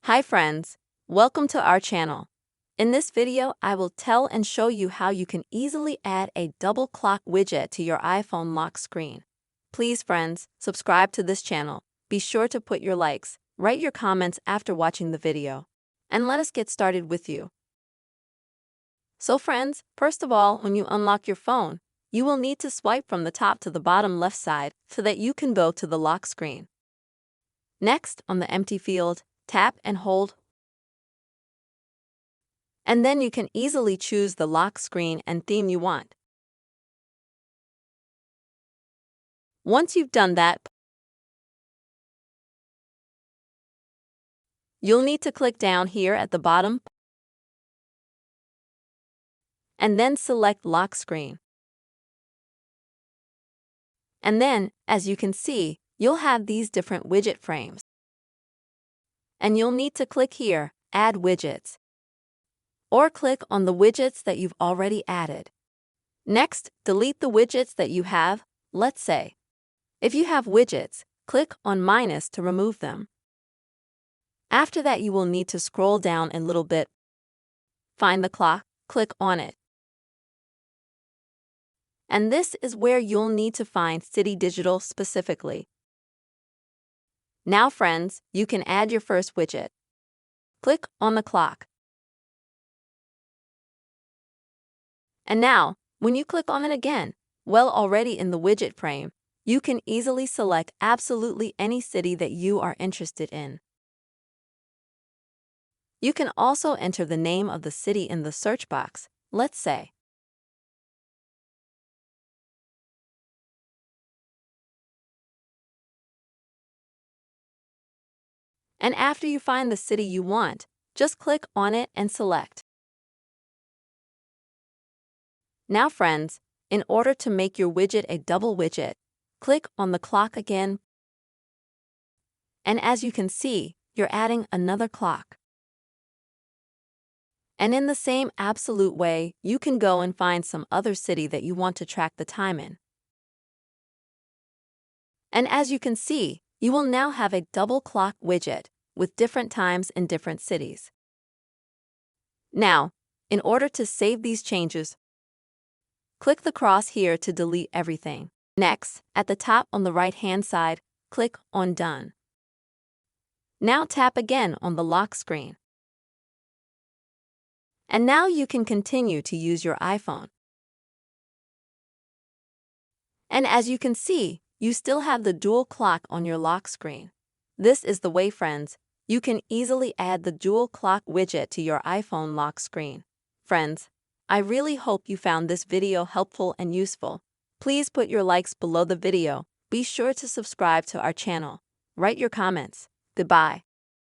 Hi friends, welcome to our channel. In this video, I will tell and show you how you can easily add a double clock widget to your iPhone lock screen. Please friends, subscribe to this channel. Be sure to put your likes, write your comments after watching the video. And let us get started with you. So friends, first of all, when you unlock your phone, you will need to swipe from the top to the bottom left side so that you can go to the lock screen. Next, on the empty field, tap and hold. And then you can easily choose the lock screen and theme you want. Once you've done that, you'll need to click down here at the bottom and then select lock screen. And then, as you can see, you'll have these different widget frames. And you'll need to click here, Add Widgets, or click on the widgets that you've already added. Next, delete the widgets that you have, let's say. If you have widgets, click on minus to remove them. After that, you will need to scroll down a little bit. Find the clock, click on it. And this is where you'll need to find City Digital specifically. Now friends, you can add your first widget. Click on the clock. And now, when you click on it again, already in the widget frame, you can easily select absolutely any city that you are interested in. You can also enter the name of the city in the search box, let's say. And after you find the city you want, just click on it and select. Now friends, in order to make your widget a double widget, click on the clock again. And as you can see, you're adding another clock. And in the same absolute way, you can go and find some other city that you want to track the time in. And as you can see, you will now have a double clock widget with different times in different cities. Now, in order to save these changes, click the cross here to delete everything. Next, at the top on the right-hand side, click on Done. Now tap again on the lock screen. And now you can continue to use your iPhone. And as you can see, you still have the dual clock on your lock screen. This is the way, friends, you can easily add the dual clock widget to your iPhone lock screen. Friends, I really hope you found this video helpful and useful. Please put your likes below the video. Be sure to subscribe to our channel. Write your comments. Goodbye.